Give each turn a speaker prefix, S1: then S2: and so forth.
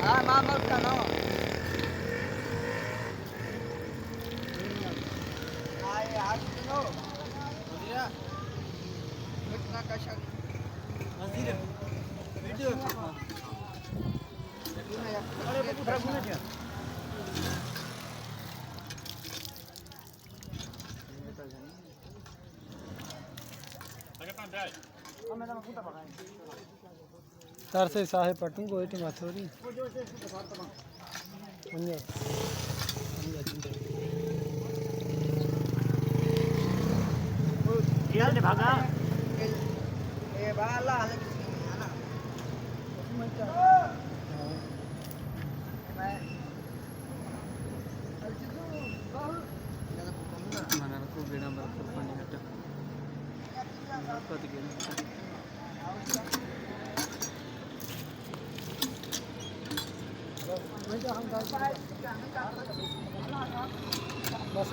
S1: हाँ मामा का ना आए आज सुनो वजीरा कितना कशा वजीरा वीडियो अरे बाबू खराब होना क्या
S2: तार से साहे पटूं गोइटी माथोरी अन्य
S1: ये ने भागा ये बाला है ना
S2: mana aku beda berapa nih ada apa tiga बस